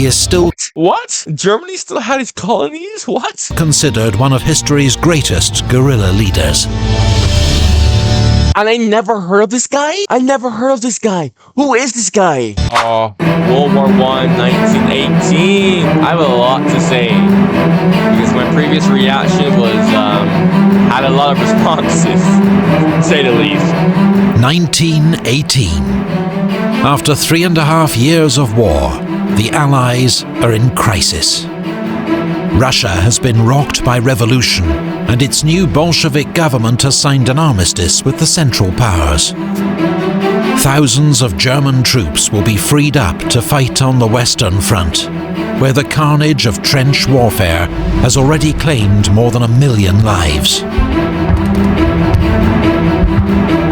is still What? Germany still had its colonies? What? considered one of history's greatest guerrilla leaders. And I never heard of this guy? I never heard of this guy. Who is this guy? World War I, 1918. I have a lot to say. Because my previous reaction was, had a lot of responses, to say the least. 1918. After 3.5 years of war, the Allies are in crisis. Russia has been rocked by revolution, and its new Bolshevik government has signed an armistice with the Central Powers. Thousands of German troops will be freed up to fight on the Western Front, where the carnage of trench warfare has already claimed more than 1 million lives.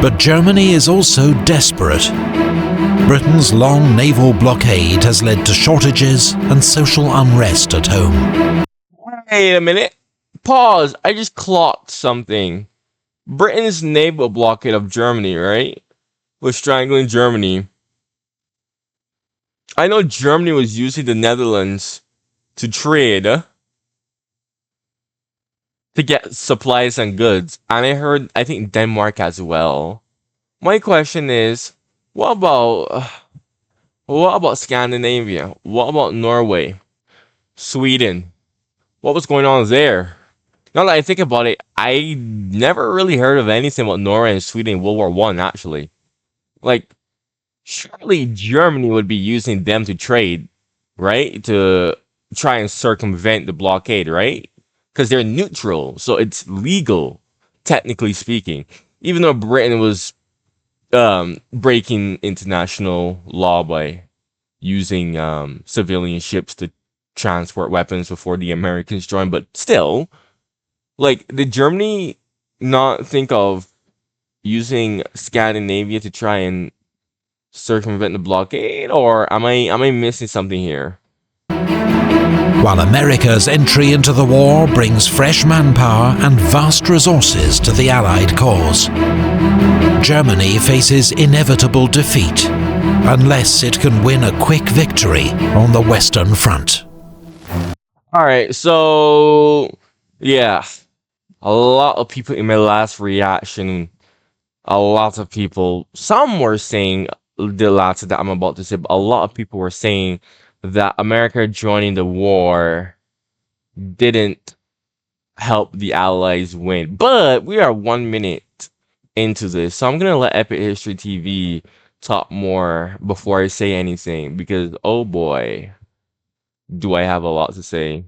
But Germany is also desperate. Britain's long naval blockade has led to shortages and social unrest at home. Wait a minute. Pause. I just clocked something. Britain's naval blockade of Germany, right? Was strangling Germany. I know Germany was using the Netherlands to trade, to get supplies and goods. And I think Denmark as well. My question is, what about Scandinavia? What about Norway? Sweden? What was going on there? Now that I think about it, I never really heard of anything about Norway and Sweden in World War I, actually. Like, surely Germany would be using them to trade, right? To try and circumvent the blockade, right? Because they're neutral, so it's legal, technically speaking. Even though Britain was breaking international law by using civilian ships to transport weapons before the Americans joined, but still, like, did Germany not think of using Scandinavia to try and circumvent the blockade, or am I missing something here? While America's entry into the war brings fresh manpower and vast resources to the Allied cause, Germany faces inevitable defeat unless it can win a quick victory on the Western Front. Alright, so yeah. A lot of people in my last reaction, a lot of people, some were saying the latter that I'm about to say, but a lot of people were saying that America joining the war didn't help the Allies win. But we are 1 minute into this, so I'm gonna let Epic History TV talk more before I say anything, because oh boy, do I have a lot to say.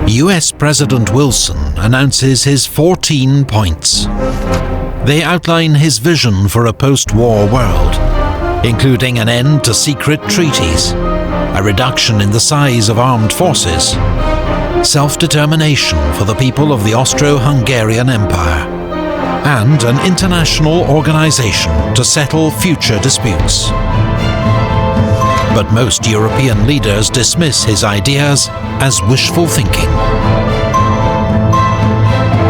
US President Wilson announces his 14 points. They outline his vision for a post-war world, including an end to secret treaties, a reduction in the size of armed forces, self-determination for the people of the Austro-Hungarian Empire, and an international organization to settle future disputes. But most European leaders dismiss his ideas as wishful thinking.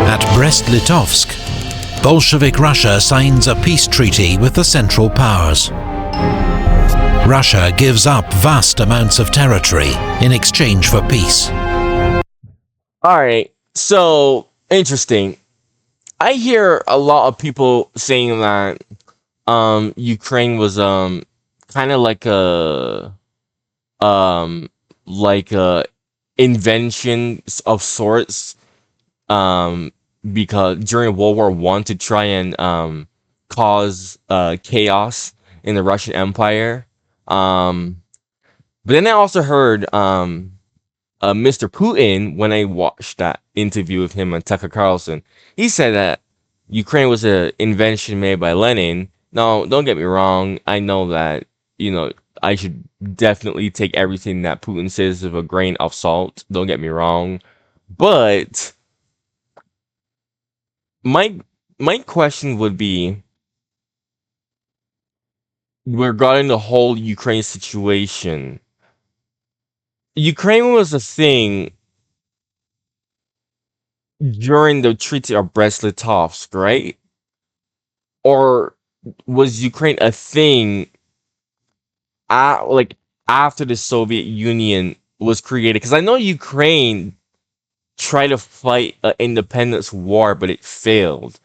At Brest-Litovsk, Bolshevik Russia signs a peace treaty with the Central Powers. Russia gives up vast amounts of territory in exchange for peace. Alright, so interesting. I hear a lot of people saying that Ukraine was kind of like a invention of sorts, because during World War I to try and cause chaos in the Russian Empire. But then I also heard Mr. Putin, when I watched that interview with him and Tucker Carlson, he said that Ukraine was an invention made by Lenin. Now, don't get me wrong. I know that, I should definitely take everything that Putin says with a grain of salt. Don't get me wrong. But my question would be, regarding the whole Ukraine situation. Ukraine was a thing during the Treaty of Brest-Litovsk, right? or was Ukraine a thing like after the Soviet Union was created? Because I know Ukraine tried to fight an independence war, but it failed.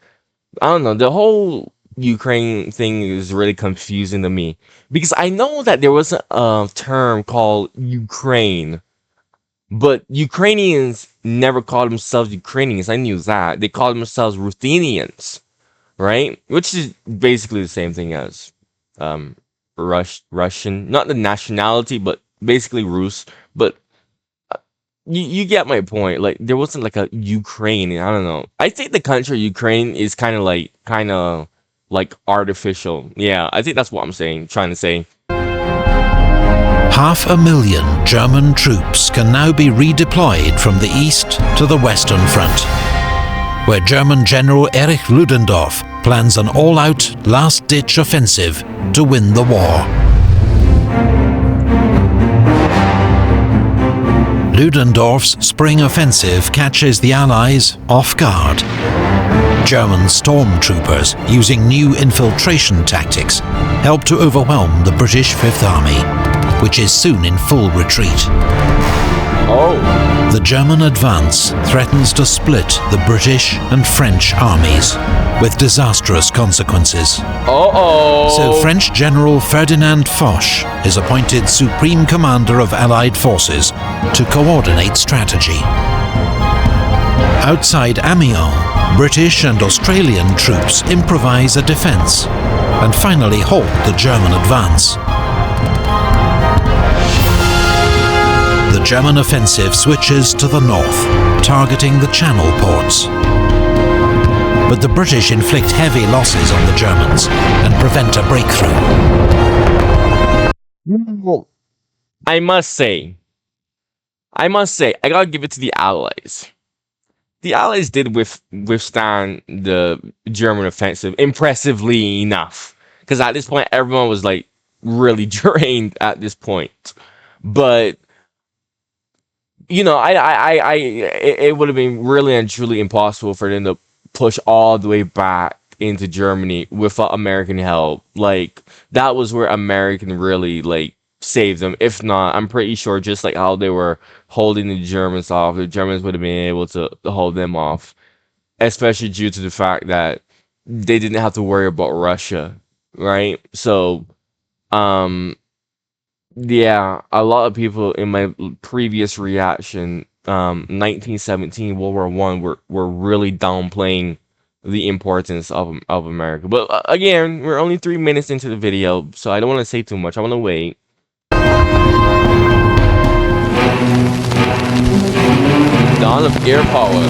I don't know. The whole Ukraine thing is really confusing to me because I know that there was a term called Ukraine, but Ukrainians never called themselves Ukrainians. I knew that. They called themselves Ruthenians, right? Which is basically the same thing as um Russian, not the nationality, but basically Rus. But you get my point. Like there wasn't like a Ukraine. I don't know. I think the country Ukraine is kind of like artificial. Yeah, I think that's what I'm saying. Trying to say. 500,000 German troops can now be redeployed from the east to the Western Front, where German General Erich Ludendorff plans an all-out, last-ditch offensive to win the war. Ludendorff's spring offensive catches the Allies off guard. German stormtroopers, using new infiltration tactics, help to overwhelm the British Fifth Army, which is soon in full retreat. The German advance threatens to split the British and French armies, with disastrous consequences. So French General Ferdinand Foch is appointed Supreme Commander of Allied forces to coordinate strategy. Outside Amiens, British and Australian troops improvise a defense and finally halt the German advance. The German offensive switches to the north, targeting the Channel ports. But the British inflict heavy losses on the Germans and prevent a breakthrough. I must say, I gotta give it to the Allies. The Allies did withstand the German offensive impressively enough. Because at this point, everyone was like really drained at this point. But you know, it would have been really and truly impossible for them to push all the way back into Germany without American help. Like that was where American really like saved them. If not, I'm pretty sure just like how they were holding the Germans off, the Germans would have been able to hold them off, especially due to the fact that they didn't have to worry about Russia, right? So, yeah, a lot of people in my previous reaction, 1917 World War One, were really downplaying the importance of America. But again, we're only 3 minutes into the video, so I don't want to say too much. I want to wait. Dawn of air power.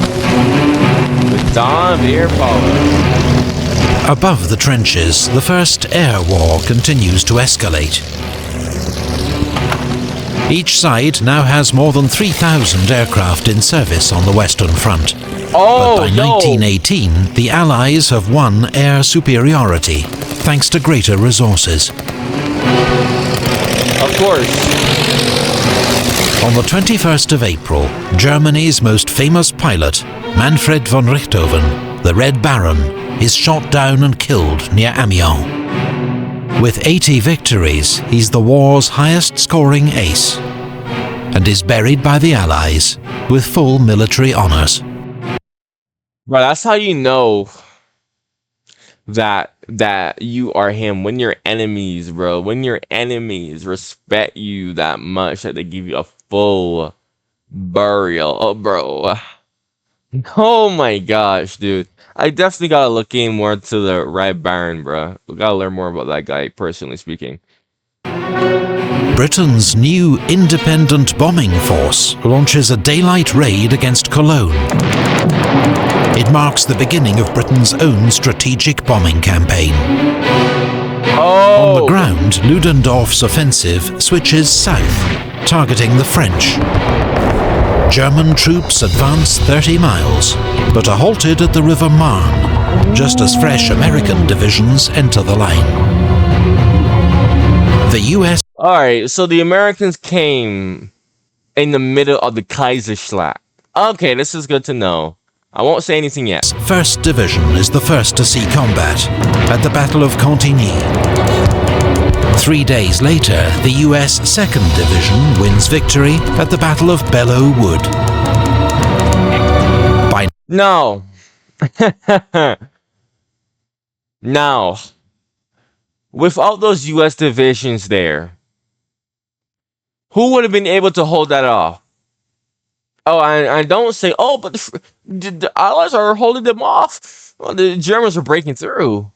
The dawn of air power. Above the trenches, the First Air War continues to escalate. Each side now has more than 3,000 aircraft in service on the Western Front. But by 1918, the Allies have won air superiority, thanks to greater resources. Of course. On the 21st of April, Germany's most famous pilot, Manfred von Richthofen, the Red Baron, is shot down and killed near Amiens. With 80 victories, he's the war's highest-scoring ace, and is buried by the Allies with full military honors. Bro, that's how you know that you are him. When your enemies, bro, when your enemies respect you that much that they give you a full burial. Oh, bro. Oh my gosh, dude. I definitely gotta look in more to the Red Baron, bro. We gotta learn more about that guy, personally speaking. Britain's new independent bombing force launches a daylight raid against Cologne. It marks the beginning of Britain's own strategic bombing campaign. On the ground, Ludendorff's offensive switches south, targeting the French. German troops advance 30 miles, but are halted at the River Marne, just as fresh American divisions enter the line. The US... Alright, so the Americans came in the middle of the Kaiserschlacht. Okay, this is good to know. I won't say anything yet. 1st Division is the first to see combat at the Battle of Cantigny. 3 days later, the US 2nd Division wins victory at the Battle of Belleau Wood. No. Now, without those US divisions there, who would have been able to hold that off? Oh, I don't say, oh, but the Allies are holding them off. Well, the Germans are breaking through.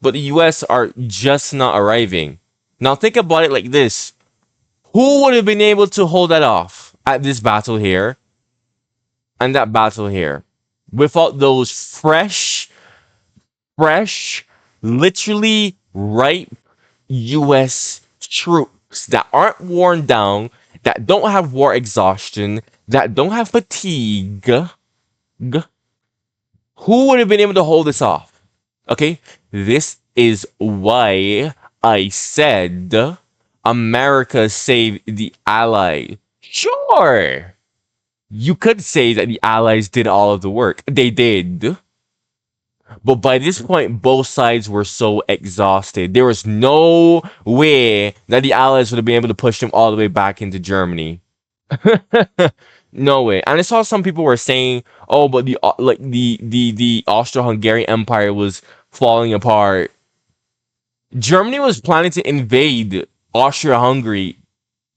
But the US are just not arriving. Now think about it like this. Who would have been able to hold that off at this battle here and that battle here without those fresh, literally ripe US troops that aren't worn down, that don't have war exhaustion, that don't have fatigue? Who would have been able to hold this off? Okay, this is why I said America saved the Allies. Sure, you could say that the Allies did all of the work. They did. But by this point, both sides were so exhausted. There was no way that the Allies would have been able to push them all the way back into Germany. No way. And I saw some people were saying, "Oh, but the Austro-Hungary Empire was falling apart." Germany was planning to invade Austria-Hungary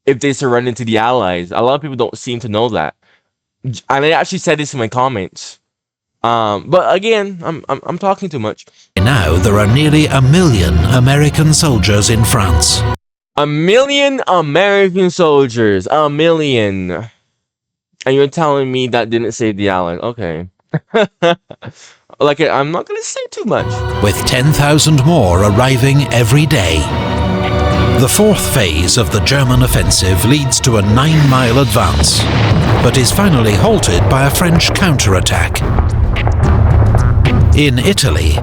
if they surrendered to the Allies. A lot of people don't seem to know that, and I actually said this in my comments. But again, I'm talking too much. Now there are nearly 1 million American soldiers in France. 1 million American soldiers. 1 million. And you're telling me that didn't save the Allies? Okay. Like, I'm not gonna say too much. With 10,000 more arriving every day. The 4th phase of the German offensive leads to a 9-mile advance, but is finally halted by a French counterattack. In Italy,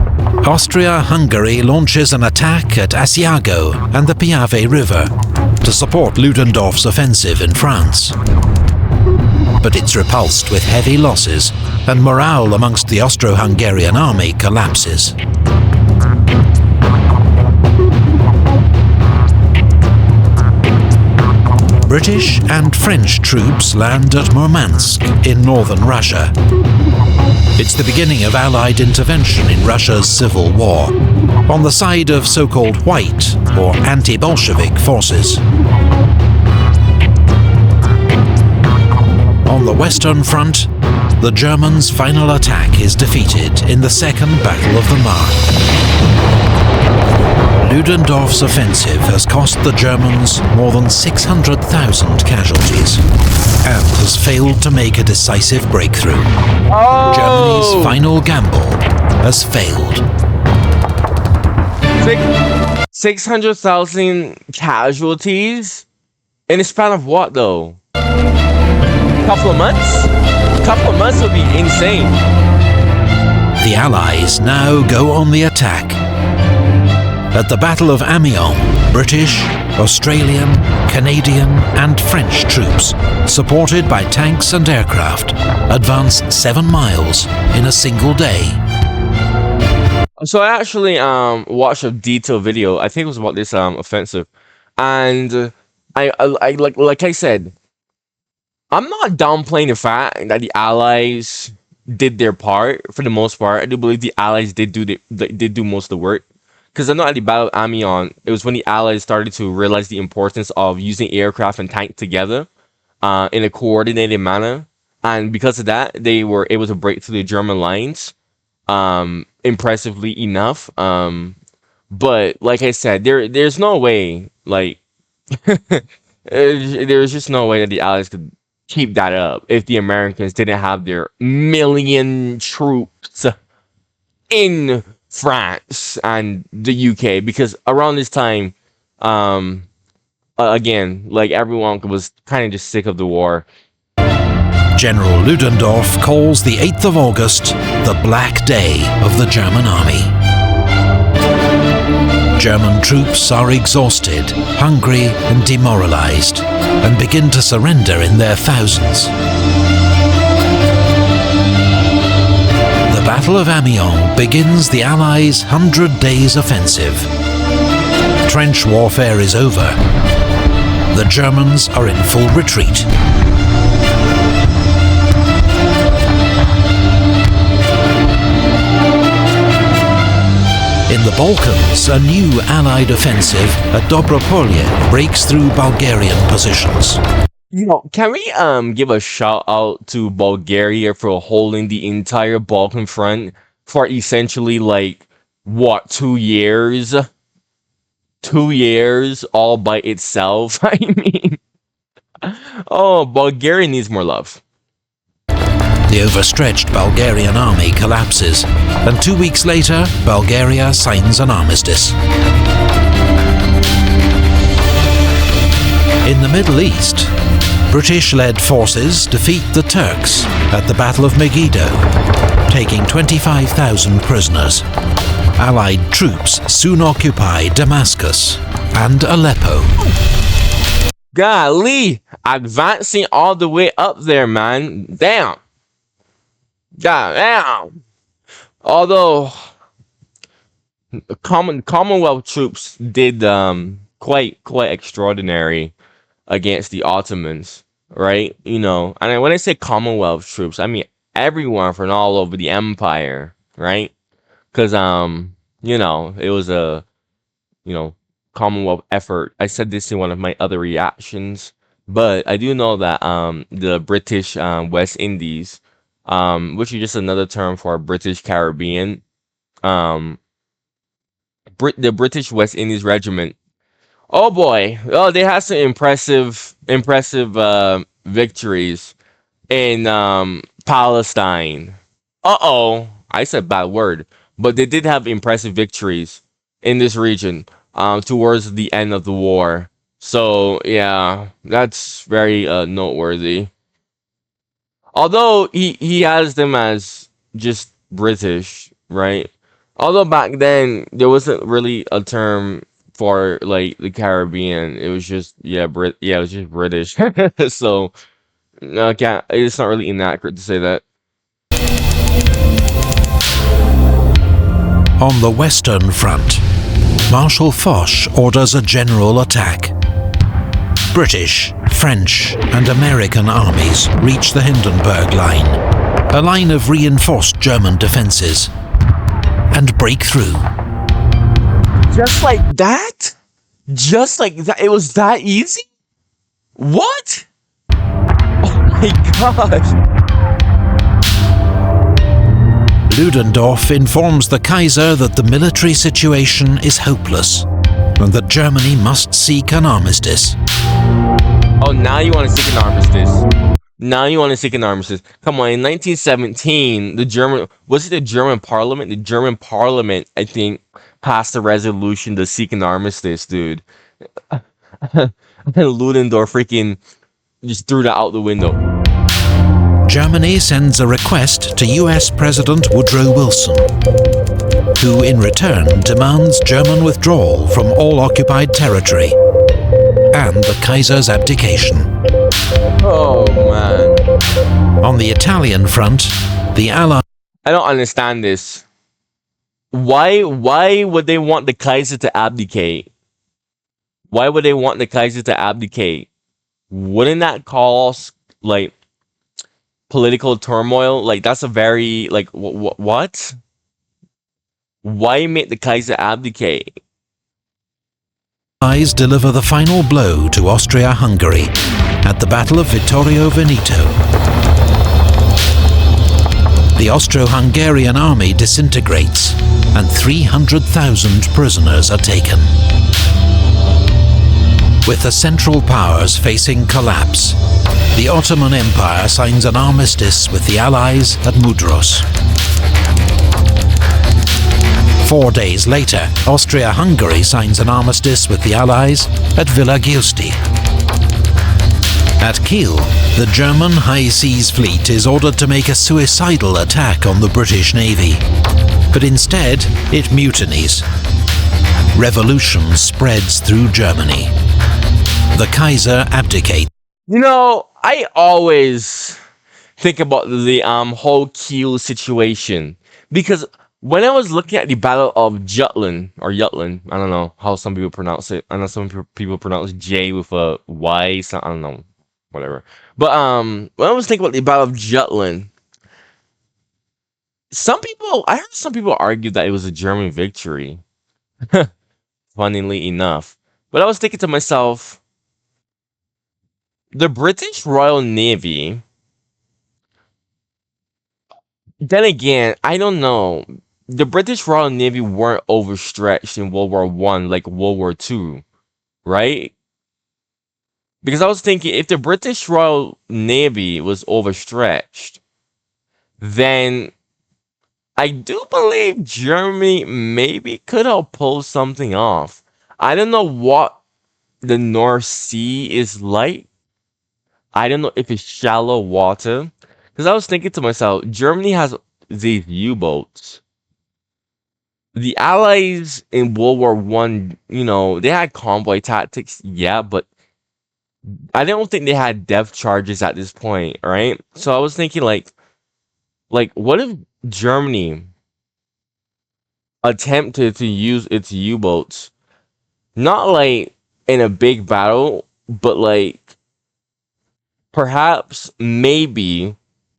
Austria-Hungary launches an attack at Asiago and the Piave River to support Ludendorff's offensive in France. But it's repulsed with heavy losses, and morale amongst the Austro-Hungarian army collapses. British and French troops land at Murmansk in northern Russia. It's the beginning of Allied intervention in Russia's civil war, on the side of so-called white or anti-Bolshevik forces. On the Western Front, the Germans' final attack is defeated in the Second Battle of the Marne. Ludendorff's offensive has cost the Germans more than 600,000 casualties and has failed to make a decisive breakthrough. Oh! Germany's final gamble has failed. 600,000 casualties? In a span of what, though? Couple of months? Couple of months would be insane. The Allies now go on the attack. At the Battle of Amiens, British, Australian, Canadian and French troops, supported by tanks and aircraft, advance 7 miles in a single day. So I actually watched a detailed video. I think it was about this offensive, and I like I said, I'm not downplaying the fact that the Allies did their part for the most part. I do believe the Allies did do most of the work. Because I know at the Battle of Amiens, it was when the Allies started to realize the importance of using aircraft and tank together in a coordinated manner. And because of that, they were able to break through the German lines impressively enough. But like I said, there's no way, like, there's just no way that the Allies could keep that up if the Americans didn't have their 1 million troops in France and the UK, because around this time, again, like, everyone was kind of just sick of the war. General Ludendorff calls the 8th of August the Black Day of the German army. German troops are exhausted, hungry and demoralized, and begin to surrender in their thousands. Battle of Amiens begins the Allies' 100 Days offensive. Trench warfare is over. The Germans are in full retreat. In the Balkans, a new Allied offensive at Dobropolje breaks through Bulgarian positions. Can we give a shout out to Bulgaria for holding the entire Balkan front for essentially like what, 2 years? 2 years all by itself. I mean, oh, Bulgaria needs more love. The overstretched Bulgarian army collapses, and 2 weeks later, Bulgaria signs an armistice. In the Middle East, British-led forces defeat the Turks at the Battle of Megiddo, taking 25,000 prisoners. Allied troops soon occupy Damascus and Aleppo. Golly, advancing all the way up there, man. Damn. God damn. Although Commonwealth troops did quite extraordinary against the Ottomans, right? You know, and when I say Commonwealth troops, I mean everyone from all over the empire, right? Because you know, it was a Commonwealth effort. I said this in one of my other reactions, but I do know that the British West Indies, which is just another term for British Caribbean, the British West Indies Regiment. Oh boy, oh, they had some impressive victories in Palestine. I said bad word, but they did have impressive victories in this region towards the end of the war. So yeah, that's very noteworthy. Although he has them as just British, right? Although back then there wasn't really a term for like the Caribbean. It was just it was just British. So it's not really inaccurate to say that. On the Western Front, Marshal Foch orders a general attack. British, French and American armies reach the Hindenburg Line, a line of reinforced German defences, and break through. Just like that? Just like that? It was that easy? What? Oh my gosh. Ludendorff informs the Kaiser that the military situation is hopeless and that Germany must seek an armistice. Oh, now you want to seek an armistice. Now you want to seek an armistice. Come on, in 1917, the German parliament? The German parliament, I think, passed a resolution to seek an armistice, dude. And Ludendorff freaking just threw that out the window. Germany sends a request to US President Woodrow Wilson, who in return demands German withdrawal from all occupied territory and the Kaiser's abdication. Oh man. On the Italian front, the Allies... I don't understand this. Why would they want the Kaiser to abdicate? Why would they want the Kaiser to abdicate? Wouldn't that cause like political turmoil? Like that's a very like what? Why make the Kaiser abdicate? Allies deliver the final blow to Austria-Hungary at the Battle of Vittorio Veneto. The Austro-Hungarian army disintegrates and 300,000 prisoners are taken. With the Central Powers facing collapse, the Ottoman Empire signs an armistice with the Allies at Mudros. 4 days later, Austria-Hungary signs an armistice with the Allies at Villa Giusti. At Kiel, the German High Seas Fleet is ordered to make a suicidal attack on the British Navy, but instead it mutinies. Revolution spreads through Germany. The Kaiser abdicates. You know, I always think about the whole Kiel situation because when I was looking at the Battle of Jutland or Jutland, I don't know how some people pronounce it. I know some people pronounce J with a Y. So I don't know, whatever. But when I was thinking about the Battle of Jutland, I heard some people argue that it was a German victory. Funnily enough, but I was thinking to myself, the British Royal Navy. Then again, I don't know. The British Royal Navy weren't overstretched in World War One like World War Two, right? Because I was thinking if the British Royal Navy was overstretched, then I do believe Germany maybe could have pulled something off. I don't know what the North Sea is like. I don't know if it's shallow water. Because I was thinking to myself, Germany has these U-boats. The Allies in World War One, they had convoy tactics, yeah, but I don't think they had depth charges at this point, right? So I was thinking what if Germany attempted to use its U-boats, not like in a big battle, but like perhaps maybe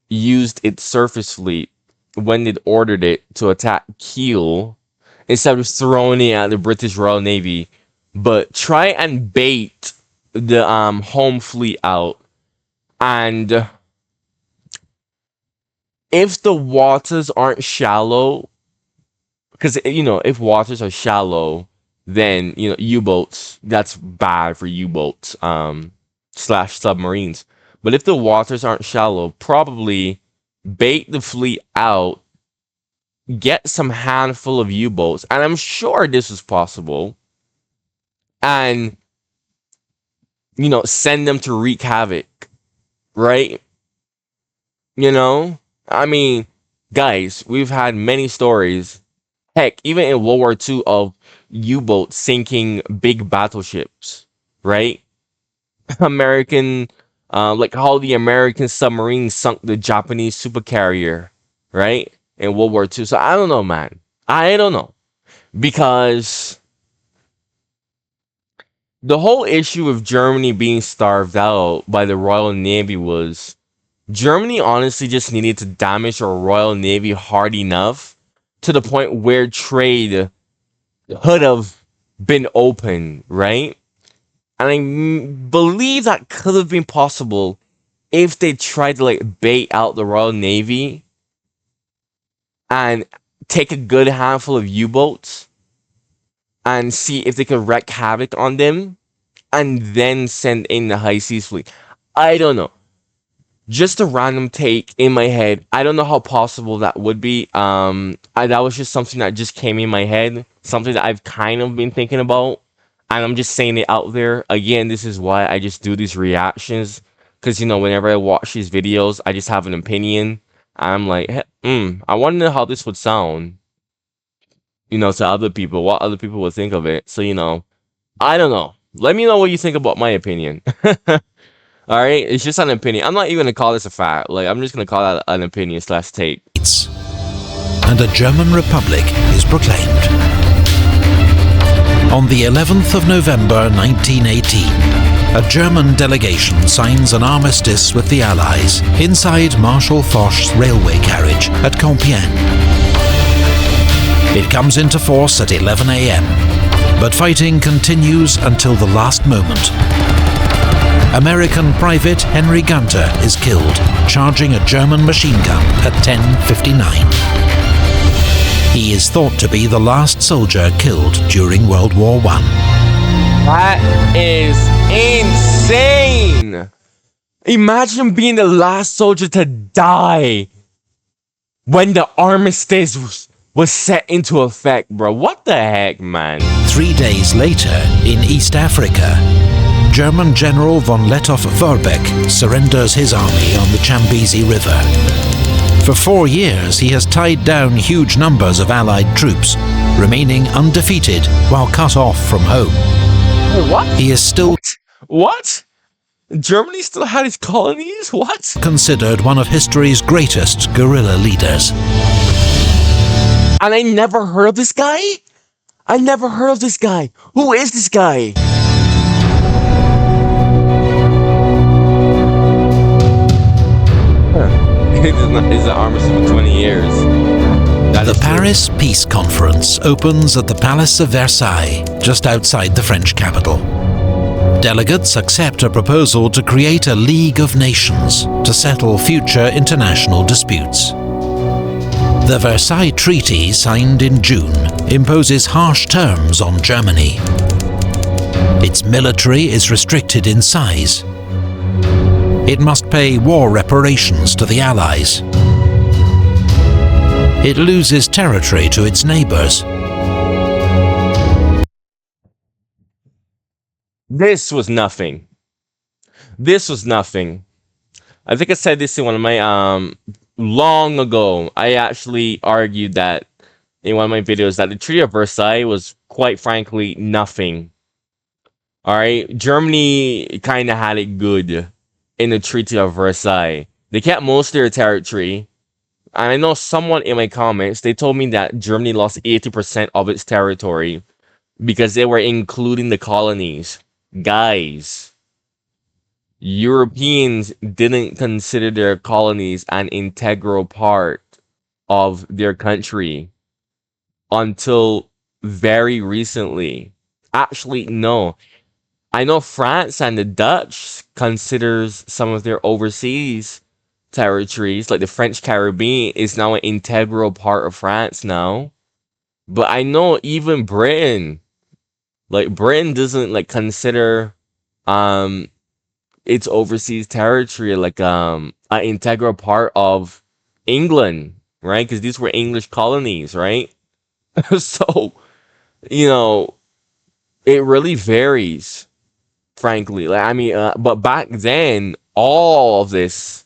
used its surface fleet when it ordered it to attack Kiel instead of throwing it at the British Royal Navy, but try and bait the home fleet out. And if the waters aren't shallow, because if waters are shallow, then U-boats, that's bad for U-boats slash submarines. But if the waters aren't shallow, probably bait the fleet out, get some handful of U-boats, and I'm sure this is possible, and send them to wreak havoc, right? I mean, guys, we've had many stories, heck, even in World War II, of U-boats sinking big battleships, right? American, like how the American submarine sunk the Japanese supercarrier, right? In World War II. So I don't know, man. I don't know. Because the whole issue of Germany being starved out by the Royal Navy was Germany honestly just needed to damage our Royal Navy hard enough to the point where trade could have been open, right? And I believe that could have been possible if they tried to like bait out the Royal Navy and take a good handful of U-boats and see if they could wreak havoc on them and then send in the high seas fleet. I don't know. Just a random take in my head. I don't know how possible that would be. That was just something that just came in my head. Something that I've kind of been thinking about. And I'm just saying it out there. Again, this is why I just do these reactions. Because, whenever I watch these videos, I just have an opinion. I'm like, I wonder how this would sound, to other people, what other people would think of it. So, I don't know. Let me know what you think about my opinion. All right, it's just an opinion. I'm not even gonna call this a fact. Like, I'm just gonna call that an opinion slash take. And a German republic is proclaimed. On the 11th of November 1918, a German delegation signs an armistice with the Allies inside Marshal Foch's railway carriage at Compiègne. It comes into force at 11 a.m., but fighting continues until the last moment. American Private Henry Gunter is killed, charging a German machine gun at 10:59. He is thought to be the last soldier killed during World War I. That is insane! Imagine being the last soldier to die when the armistice was set into effect, bro. What the heck, man? 3 days later, in East Africa, German General von Lettow-Vorbeck surrenders his army on the Chambezi River. For 4 years, he has tied down huge numbers of Allied troops, remaining undefeated while cut off from home. What? He is still... What? Germany still had its colonies? What? Considered one of history's greatest guerrilla leaders. And I never heard of this guy? I never heard of this guy. Who is this guy? It's an armistice for 20 years. The Paris Peace Conference opens at the Palace of Versailles, just outside the French capital. Delegates accept a proposal to create a League of Nations to settle future international disputes. The Versailles Treaty, signed in June, imposes harsh terms on Germany. Its military is restricted in size. It must pay war reparations to the Allies. It loses territory to its neighbors. This was nothing. This was nothing. I think I said this in one of my long ago. I actually argued that in one of my videos that the Treaty of Versailles was quite frankly nothing. All right, Germany kind of had it good in the Treaty of Versailles. They kept most of their territory. And I know someone in my comments, they told me that Germany lost 80% of its territory because they were including the colonies. Guys, Europeans didn't consider their colonies an integral part of their country until very recently. Actually, no. I know France and the Dutch considers some of their overseas territories, like the French Caribbean, is now an integral part of France now. But I know even Britain, like Britain doesn't like consider its overseas territory like an integral part of England, right? Because these were English colonies, right? So, you know, it really varies, frankly. Like, I mean, but back then, all of this,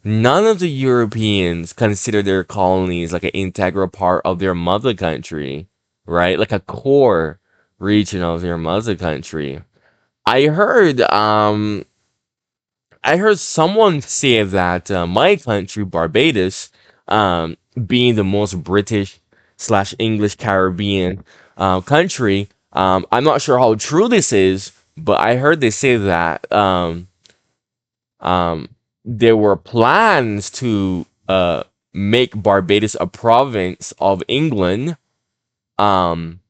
none of the Europeans considered their colonies like an integral part of their mother country, right? Like a core region of their mother country. I heard someone say that my country, Barbados, being the most British slash English Caribbean country, I'm not sure how true this is, but I heard they say that there were plans to make Barbados a province of England. Um,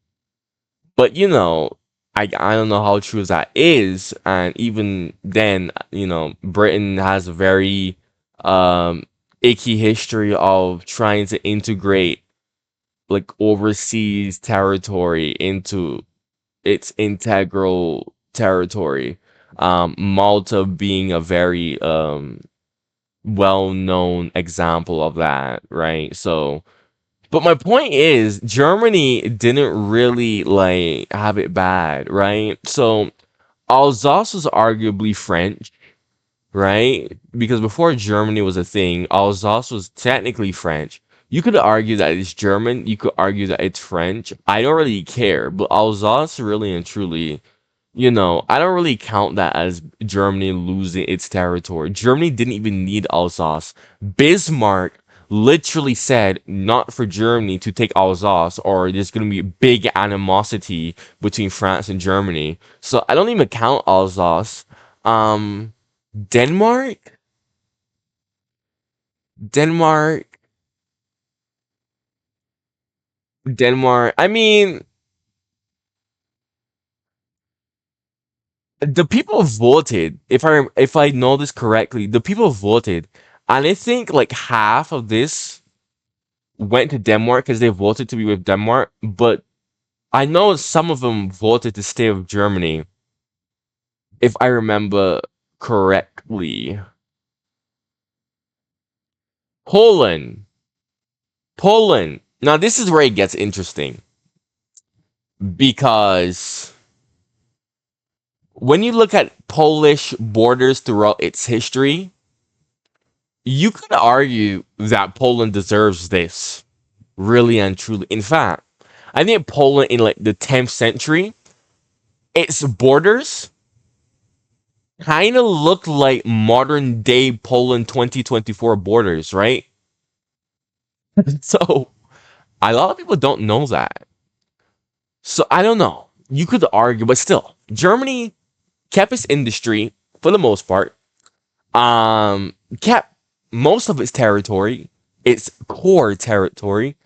but you know, I don't know how true that is, and even then, you know, Britain has a very icky history of trying to integrate like overseas territory into its integral territory. Malta being a very well-known example of that, right? So, but my point is, Germany didn't really like have it bad, right? So Alsace was arguably French, right? Because before Germany was a thing, Alsace was technically French. You could argue that it's German, you could argue that it's French. I don't really care, but Alsace really and truly, you know, I don't really count that as Germany losing its territory. Germany didn't even need Alsace. Bismarck literally said not for Germany to take Alsace or there's going to be big animosity between France and Germany. So I don't even count Alsace. Um, Denmark? Denmark? Denmark. I mean, the people voted. If I know this correctly, the people voted, and I think like half of this went to Denmark because they voted to be with Denmark. But I know some of them voted to stay with Germany, if I remember correctly. Poland, Poland. Now this is where it gets interesting because when you look at Polish borders throughout its history, you could argue that Poland deserves this, really and truly. In fact, I think Poland in like the 10th century, its borders kind of look like modern day Poland 2024 borders, right? So A lot of people don't know that. So I don't know. You could argue, but still, Germany kept its industry for the most part. Kept most of its territory, its core territory.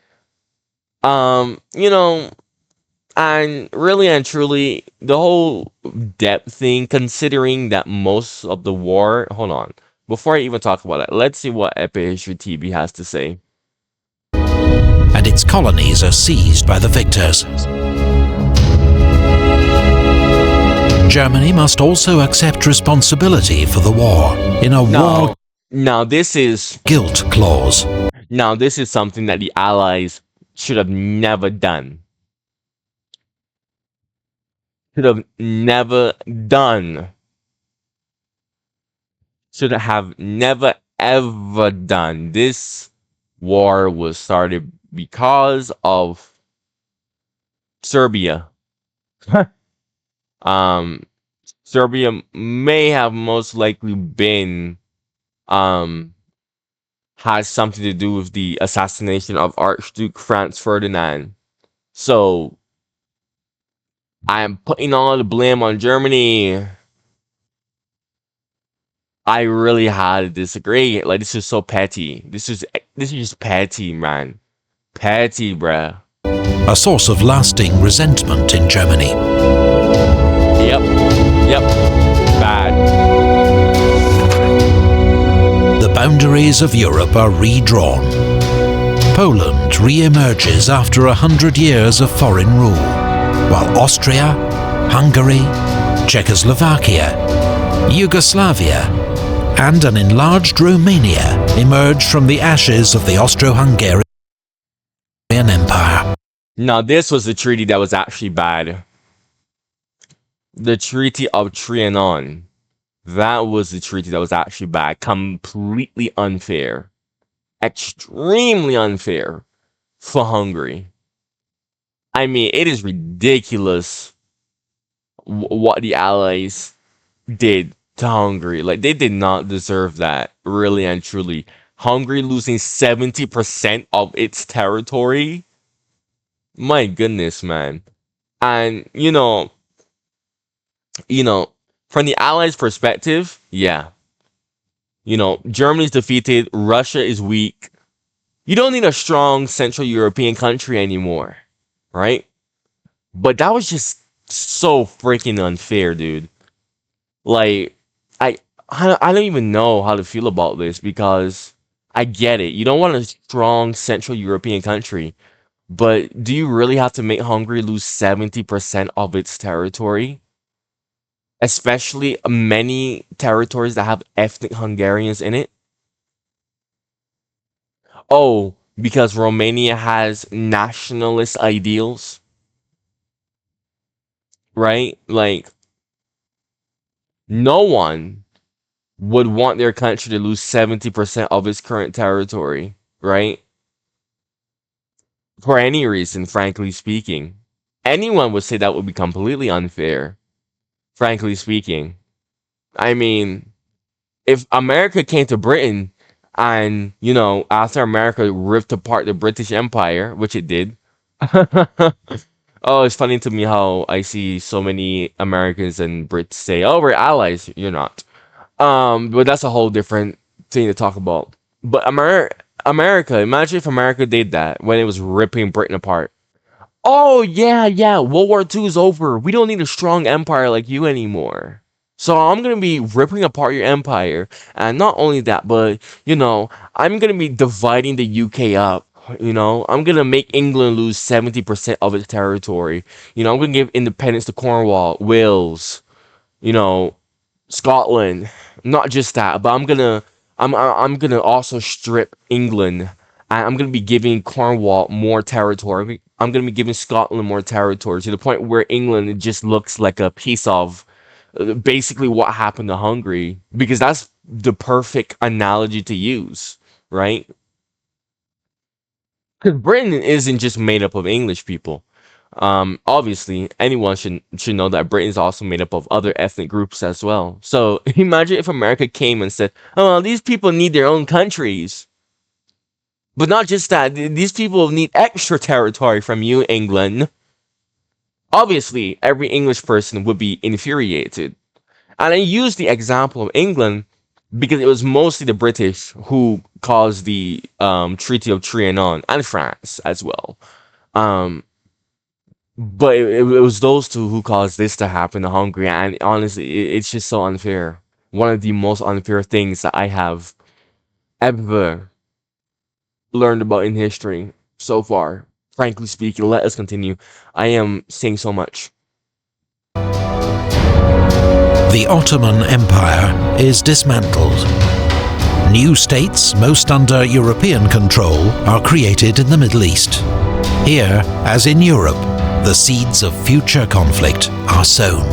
You know, and really and truly, the whole depth thing, considering that most of the war. Hold on. Before I even talk about that, let's see what Epic History TV has to say. And its colonies are seized by the victors. Germany must also accept responsibility for the war in a war Now this is guilt clause. now this is something that the Allies should have never done. Should have never done. Should have never ever done. This war was started because of Serbia. um Serbia may have most likely been um has something to do with the assassination of Archduke Franz Ferdinand. So I am putting all the blame on Germany. I really had to disagree. Like, this is so petty. This is just petty, man. Petty, bruh. A source of lasting resentment in Germany. Yep. Yep. Bad. The boundaries of Europe are redrawn. Poland re-emerges after 100 years of foreign rule, while Austria, Hungary, Czechoslovakia, Yugoslavia, and an enlarged Romania emerge from the ashes of the Austro-Hungarian Empire. Now, this was the treaty that was actually bad. The Treaty of Trianon. That was the treaty that was actually bad. Completely unfair. Extremely unfair for Hungary. I mean, it is ridiculous what the Allies did to Hungary. Like, they did not deserve that, really and truly. Hungary losing 70% of its territory. My goodness, man. And from the Allies' perspective, yeah. Germany's defeated, Russia is weak. You don't need a strong Central European country anymore, right? But that was just so freaking unfair, dude. Like, I I don't even know how to feel about this, because I get it. You don't want a strong Central European country, but do you really have to make Hungary lose 70% of its territory? Especially many territories that have ethnic Hungarians in it? Oh, because Romania has nationalist ideals, right? Like, no one would want their country to lose 70% of its current territory, right? For any reason, frankly speaking. Anyone would say that would be completely unfair, frankly speaking. I mean, if America came to Britain and, after America ripped apart the British Empire, which it did. Oh, it's funny to me how I see so many Americans and Brits say, "Oh, we're allies." You're not. But that's a whole different thing to talk about. But America, imagine if America did that when it was ripping Britain apart. Oh, yeah, yeah, World War II is over. We don't need a strong empire like you anymore. So I'm gonna be ripping apart your empire. And not only that, but I'm gonna be dividing the UK up. I'm gonna make England lose 70% of its territory. I'm gonna give independence to Cornwall, Wales, you know, Scotland. Not just that, but I'm gonna also strip England. And I'm gonna be giving Cornwall more territory. I'm gonna be giving Scotland more territory, to the point where England just looks like a piece of basically what happened to Hungary, because that's the perfect analogy to use, right? Because Britain isn't just made up of English people. Obviously, anyone should know that Britain is also made up of other ethnic groups as well. So imagine if America came and said, "Oh, well, these people need their own countries." But not just that, these people need extra territory from you, England. Obviously, every English person would be infuriated. And I use the example of England because it was mostly the British who caused the Treaty of Trianon, and France as well. Um, but it was those two who caused this to happen to Hungary, and honestly, it's just so unfair. One of the most unfair things that I have ever learned about in history so far. Frankly speaking, let us continue. I am saying so much. The Ottoman Empire is dismantled. New states, most under European control, are created in the Middle East. Here, as in Europe, the seeds of future conflict are sown.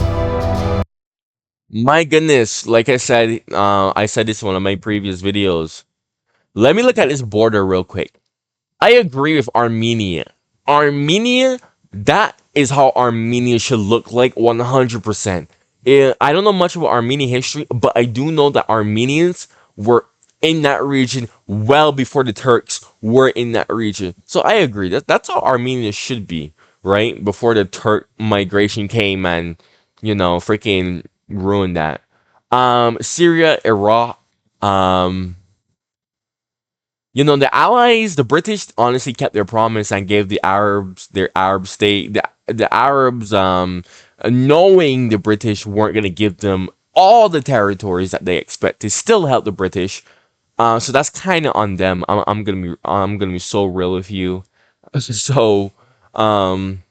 My goodness, like I said this in one of my previous videos. Let me look at this border real quick. I agree with Armenia. Armenia, that is how Armenia should look like 100%. I don't know much about Armenian history, but I do know that Armenians were in that region well before the Turks were in that region. So I agree. That's how Armenia should be, right? Before the Turk migration came and, freaking ruined that. Syria, Iraq, the Allies, the British honestly kept their promise and gave the Arabs their Arab state. The Arabs, knowing the British weren't going to give them all the territories that they expected, still help the British. So that's kind of on them. I'm gonna be so real with you. So, um,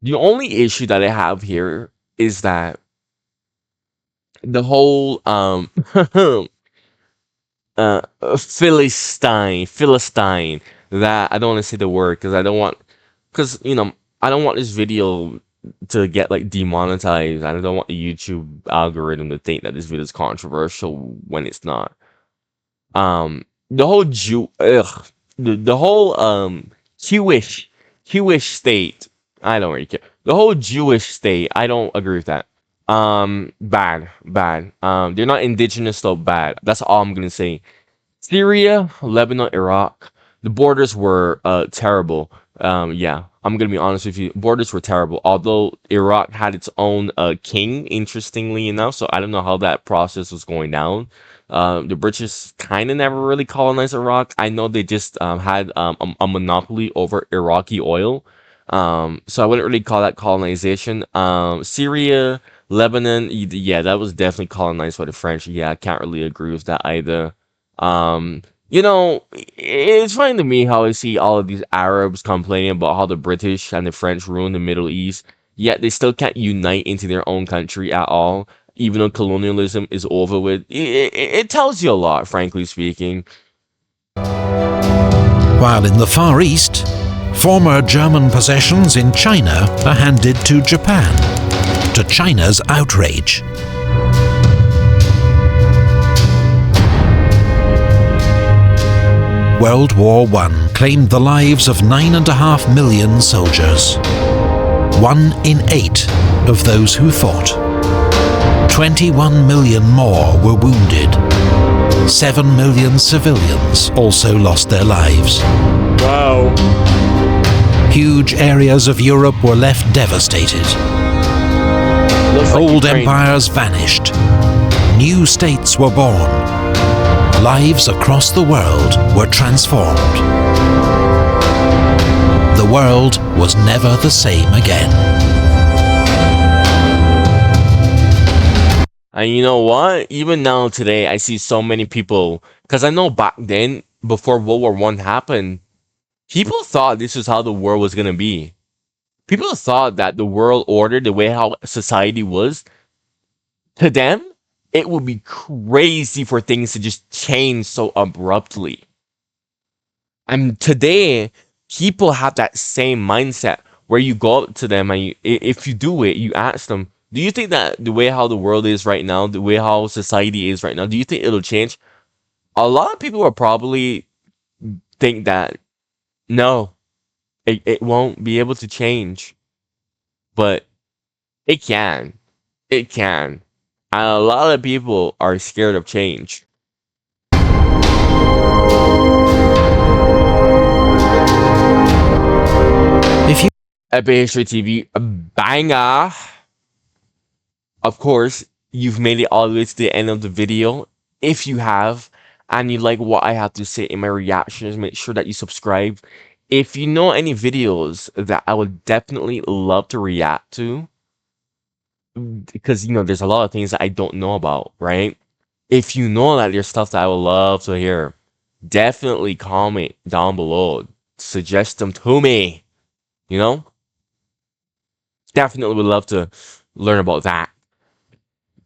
the only issue that I have here is that the whole Philistine, that I don't want to say the word because I don't want this video to get like demonetized. I don't want the YouTube algorithm to think that this video is controversial when it's not. The whole the whole Jewish state, I don't really care. The whole Jewish state, I don't agree with that. Bad. They're not indigenous, though. Bad. That's all I'm gonna say. Syria, Lebanon, Iraq, the borders were terrible. Yeah, I'm gonna be honest with you. Borders were terrible. Although Iraq had its own king, interestingly enough, so I don't know how that process was going down. The British kind of never really colonized Iraq. I know they just had a monopoly over Iraqi oil. So I wouldn't really call that colonization. Syria, Lebanon, yeah, that was definitely colonized by the French. Yeah, I can't really agree with that either. It's funny to me how I see all of these Arabs complaining about how the British and the French ruined the Middle East, yet they still can't unite into their own country at all, even though colonialism is over with. It tells you a lot, frankly speaking. While in the Far East, former German possessions in China are handed to Japan, to China's outrage. World War I claimed the lives of 9.5 million soldiers. 1 in 8 of those who fought. 21 million more were wounded. 7 million civilians also lost their lives. Wow. Huge areas of Europe were left devastated. Old empires vanished. New states were born. Lives across the world were transformed. The world was never the same again. And you know what? Even now today, I see so many people, because I know back then, before World War One happened, people thought this is how the world was gonna be. People thought that the world order, the way how society was, to them, it would be crazy for things to just change so abruptly. And today, people have that same mindset where you go up to them and if you do it, you ask them, do you think that the way how the world is right now, the way how society is right now, do you think it'll change? A lot of people will probably think that no, it won't be able to change. But it can. It can. And a lot of people are scared of change. Epic History TV, a banger. Of course, you've made it all the way to the end of the video. If you have, and you like what I have to say in my reactions, make sure that you subscribe. If you know any videos that I would definitely love to react to, because there's a lot of things that I don't know about, right? If you know that there's stuff that I would love to hear, definitely comment down below. Suggest them to me. You know? Definitely would love to learn about that.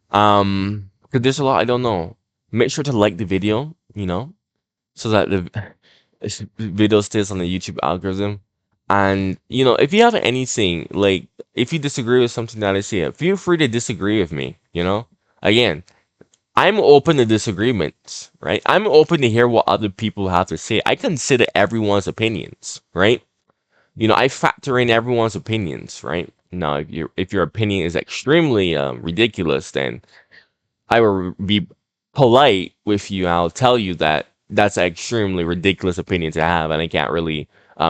Because there's a lot I don't know. Make sure to like the video, so that the video stays on the YouTube algorithm. And if you have anything, like if you disagree with something that I say, feel free to disagree with me. Again, I'm open to disagreements, right? I'm open to hear what other people have to say. I consider everyone's opinions, right? I factor in everyone's opinions, right? Now, if your opinion is extremely ridiculous, then I will be polite with you. I'll tell you that that's an extremely ridiculous opinion to have, and I can't really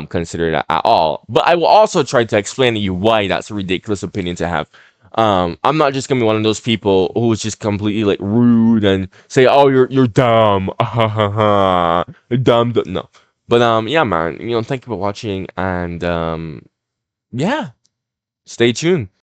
consider that at all. But I will also try to explain to you why that's a ridiculous opinion to have. I'm not just gonna be one of those people who's just completely like rude and say, "Oh, you're dumb," dumb. No, but yeah, man. Thank you for watching, and yeah, stay tuned.